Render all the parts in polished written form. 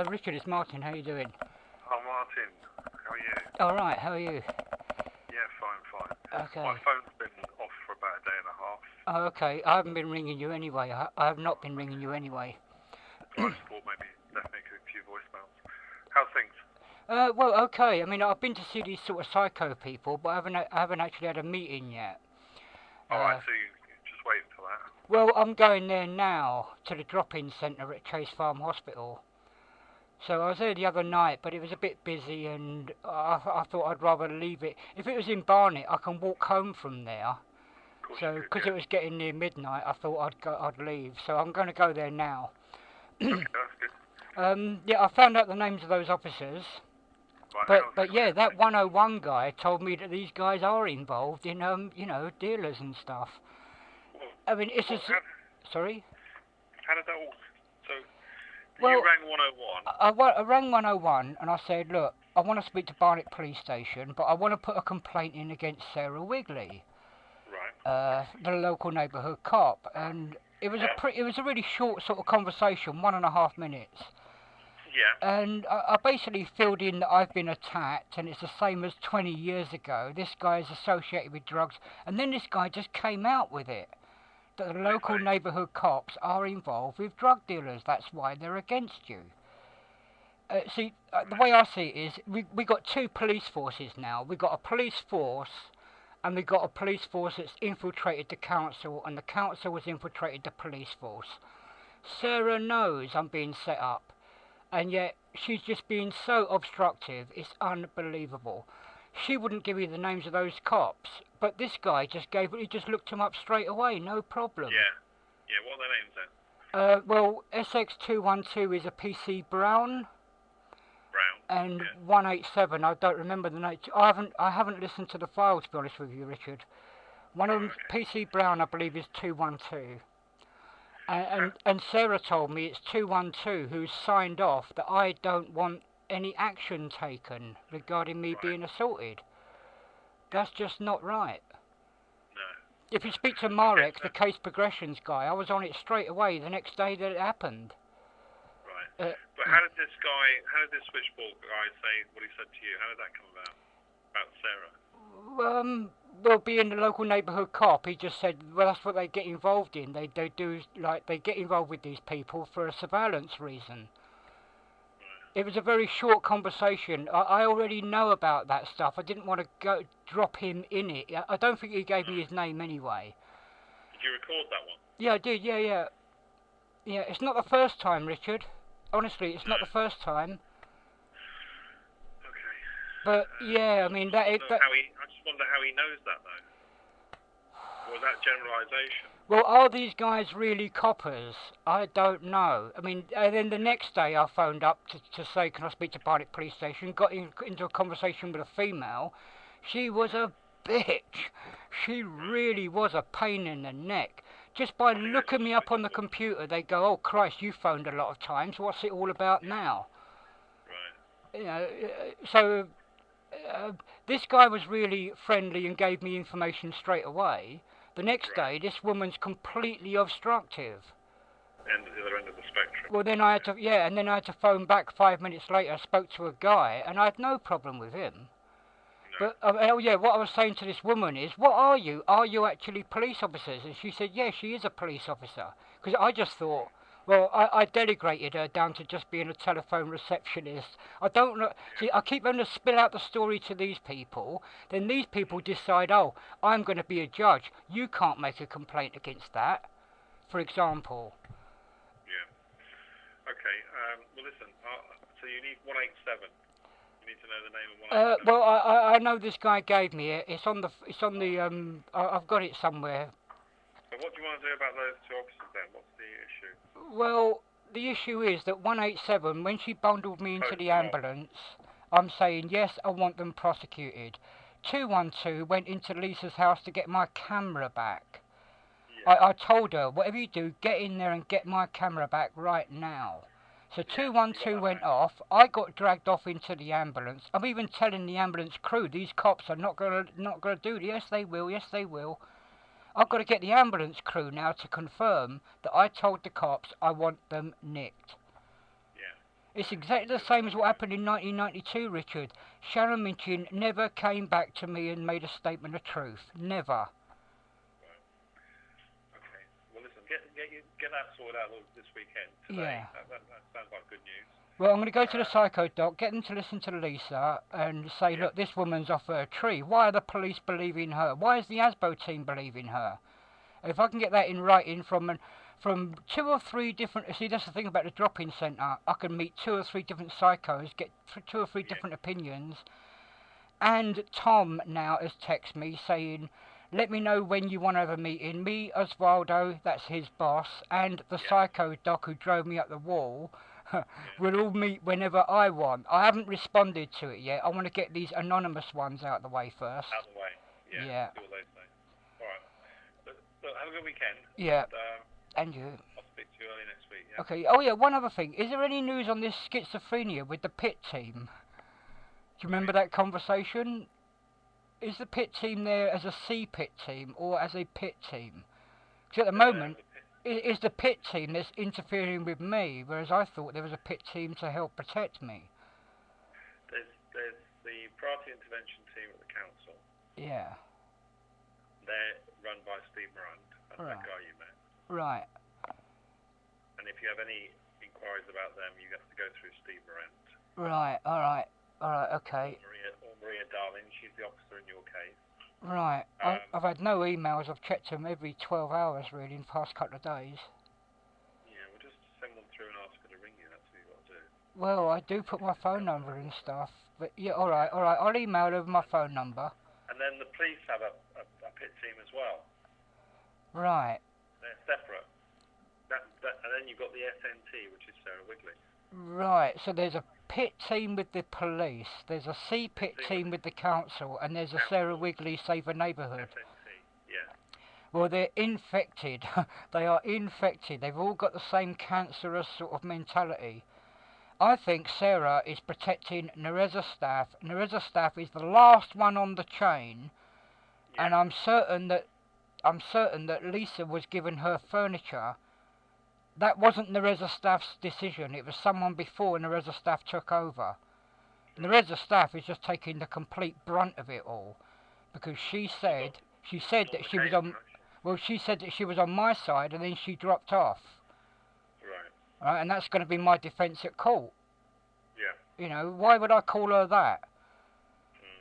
Richard, it's Martin. How you doing? Oh, Martin, how are you? All right. How are you? Yeah, fine. Okay. My phone's been off for about a day and a half. Oh, okay. I haven't been ringing you anyway. I have not been ringing you anyway. So I just thought maybe left me a few voicemails. How's things? Well, okay. I mean, I've been to see these sort of psycho people, but I haven't actually had a meeting yet. Alright, so you just waiting for that? Well, I'm going there now to the drop-in centre at Chase Farm Hospital. So I was there the other night, but it was a bit busy, and I thought I'd rather leave it. If it was in Barnet, I can walk home from there. So, because it was getting near midnight, I thought I'd leave. So I'm going to go there now. Okay, that's good. Yeah, I found out the names of those officers. Right, But yeah, that 101 guy told me that these guys are involved in dealers and stuff. Well, I mean, it's sorry. How did that all? So Well, you rang 101. I rang 101 and I said, look, I want to speak to Barnet Police Station, but I want to put a complaint in against Sarah Wigley, Right. the local neighbourhood cop, and it was a really short sort of conversation, 1.5 minutes. Yeah. And I basically filled in that I've been attacked, and it's the same as 20 years ago. This guy is associated with drugs, and then this guy just came out with it. That the local neighbourhood cops are involved with drug dealers. That's why they're against you. See, the way I see it is, we got two police forces now. We got a police force, and we got a police force that's infiltrated the council, and the council has infiltrated the police force. Sarah knows I'm being set up, and yet she's just being so obstructive. It's unbelievable. She wouldn't give me the names of those cops, but this guy he just looked them up straight away, no problem. Yeah, what are their names then? Well, SX212 is a PC Brown. And 187, I don't remember the name. I haven't listened to the file, to be honest with you, Richard. One of them, PC Brown, I believe, is 212. And Sarah told me it's 212 who's signed off that I don't want any action taken regarding me being assaulted. That's just not right. No. If you speak to Marek, the case progressions guy, I was on it straight away the next day that it happened. Right. But how did this switchboard guy say what he said to you? How did that come about Sarah? Well, being the local neighbourhood cop, he just said, well, that's what they get involved in. They get involved with these people for a surveillance reason. It was a very short conversation. I already know about that stuff. I didn't want to drop him in it. I don't think he gave me his name anyway. Did you record that one? Yeah, I did. Yeah. Yeah, it's not the first time, Richard. Honestly, it's not the first time. Okay. But yeah, I mean I just wonder how he knows that though. Was that generalisation? Well, are these guys really coppers? I don't know. I mean, and then the next day I phoned up to say, can I speak to Barnet Police Station? Got into a conversation with a female. She was a bitch. She really was a pain in the neck. Just by looking me up on the computer, they go, oh Christ, you phoned a lot of times. What's it all about now? Right. You know, so this guy was really friendly and gave me information straight away. The next day, this woman's completely obstructive. And the other end of the spectrum. Well, then I had to phone back 5 minutes later. I spoke to a guy, and I had no problem with him. No. But what I was saying to this woman is, what are you? Are you actually police officers? And she said, yeah, she is a police officer. Because I just thought, well, I denigrated her down to just being a telephone receptionist. I don't know. See, I keep going to spill out the story to these people. Then these people decide, oh, I'm going to be a judge. You can't make a complaint against that, for example. Yeah. Okay. Well, listen. So you need 187. You need to know the name of 187. Well, I know this guy gave me it. It's on the. I've got it somewhere. But what do you want to do about those two officers then? What's the issue? Well, the issue is that 187, when she bundled me into the ambulance, I'm saying, yes, I want them prosecuted. 212 went into Lisa's house to get my camera back. Yeah. I told her, whatever you do, get in there and get my camera back right now. So 212 went off. I got dragged off into the ambulance. I'm even telling the ambulance crew, these cops are not gonna do it. Yes, they will. Yes, they will. I've got to get the ambulance crew now to confirm that I told the cops I want them nicked. It's exactly the same as what happened in 1992, Richard. Sharon Minchin never came back to me and made a statement of truth. Never. Right. Okay. Well, listen, get that sorted out this weekend, today. Yeah. That sounds like good news. Well, I'm going to go to the psycho doc, get them to listen to Lisa and say, look, this woman's off her tree. Why are the police believing her? Why is the ASBO team believing her? If I can get that in writing from 2 or 3 different... See, that's the thing about the drop-in centre. I can meet 2 or 3 different psychos, get 2 or 3 different opinions. And Tom now has texted me saying, let me know when you want to have a meeting. Me, Osvaldo, that's his boss, and the psycho doc who drove me up the wall... We'll all meet whenever I want. I haven't responded to it yet. I want to get these anonymous ones out of the way first. Out of the way, yeah. See what they say. Alright. Look, have a good weekend. Yeah. And you. I'll speak to you early next week, yeah? Okay. Oh, yeah, one other thing. Is there any news on this schizophrenia with the PIT team? Do you remember that conversation? Is the PIT team there as a CPIT team or as a PIT team? Because at the moment... It's the PIT team that's interfering with me, whereas I thought there was a PIT team to help protect me. There's the priority intervention team at the council. Yeah. They're run by Steve Morant, that's that guy you met. Right. And if you have any inquiries about them, you have to go through Steve Morant. Right, alright, okay. Or Maria Darling, she's the officer in your case. Right. I've had no emails. I've checked them every 12 hours, really, in the past couple of days. Yeah, we'll just send them through and ask her to ring you. That's what you've got to do. Well, I do put my phone number and stuff. But, yeah, alright. I'll email over my phone number. And then the police have a PIT team as well. Right. They're separate. And then you've got the SNT, which is Sarah Wigley. Right, so there's a PIT team with the police, there's a CPIT team with the council, and there's a Sarah Wigley Save a Neighbourhood. SNT, yeah. Well, they're infected. They are infected. They've all got the same cancerous sort of mentality. I think Sarah is protecting Nereza Staff. Nereza Staff is the last one on the chain, and I'm certain that Lisa was given her furniture. That wasn't Nereza Staff's decision. It was someone before Nereza Staff took over. Nereza Staff is just taking the complete brunt of it all, because she said that she was on. Well, she said that she was on my side, and then she dropped off. Right, and that's going to be my defence at court. Yeah. You know, why would I call her that?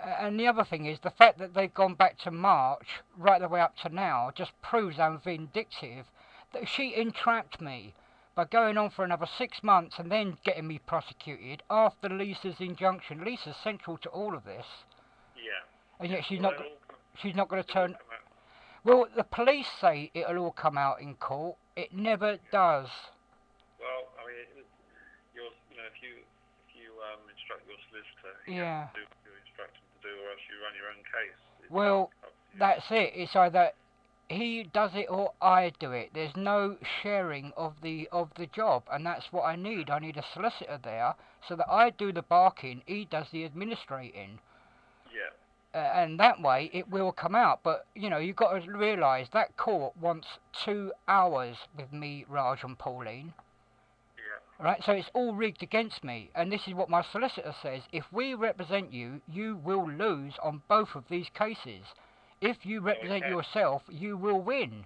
And the other thing is, the fact that they've gone back to March, right the way up to now, just proves how vindictive. That she entrapped me by going on for another 6 months and then getting me prosecuted after Lisa's injunction. Lisa's central to all of this. Yeah. And yet she's not going to turn... Well, the police say it'll all come out in court. It never does. Well, I mean, if you instruct your solicitor, you have to do what you instruct him to do, or else you run your own case. Well, that's it. It's either he does it or I do it. There's no sharing of the job, and that's what I need. I need a solicitor there so that I do the barking, he does the administrating. Yeah. And that way it will come out. But you've got to realise that court wants 2 hours with me, Raj, and Pauline. Yeah. Right. So it's all rigged against me, and this is what my solicitor says: if we represent you, you will lose on both of these cases. If you represent yourself, you will win.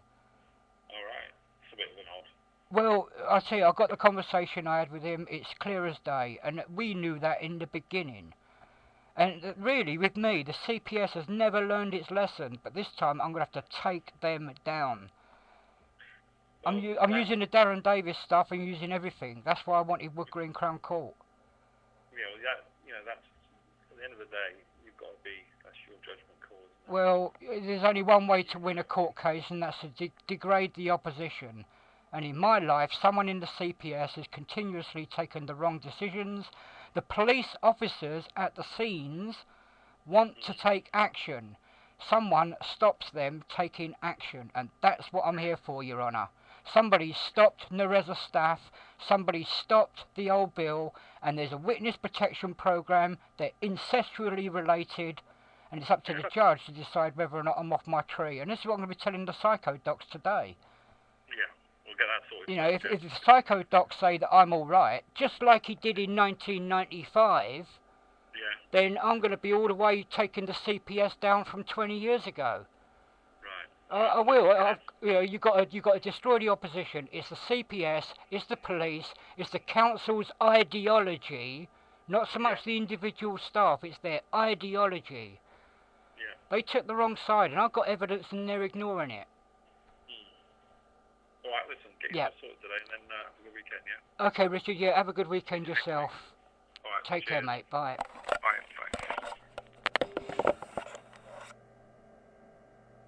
Alright. It's a bit of an odd. Well, I tell you, I got the conversation I had with him. It's clear as day. And we knew that in the beginning. And really, with me, the CPS has never learned its lesson. But this time, I'm going to have to take them down. Well, I'm using the Darren Davis stuff and using everything. That's why I wanted Wood Green Crown Court. Yeah, that's... At the end of the day, you've got to be... That's your judgment. Well, there's only one way to win a court case, and that's to degrade the opposition. And in my life, someone in the CPS has continuously taken the wrong decisions. The police officers at the scenes want to take action. Someone stops them taking action, and that's what I'm here for, Your Honour. Somebody stopped Nereza Staff, somebody stopped the old bill, and there's a witness protection programme. They're incestually related. And it's up to the judge to decide whether or not I'm off my tree. And this is what I'm going to be telling the psycho docs today. Yeah, we'll get that sorted. You know, if the psycho docs say that I'm all right, just like he did in 1995, then I'm going to be all the way taking the CPS down from 20 years ago. Right. I will. You know, you got to destroy the opposition. It's the CPS, it's the police, it's the council's ideology, not so much the individual staff. It's their ideology. Yeah. They took the wrong side, and I've got evidence, and they're ignoring it. All right, listen, get yourself sorted today, and then have a good weekend, yeah? Okay, Richard, yeah, have a good weekend yourself. All right, Take care, mate. Bye.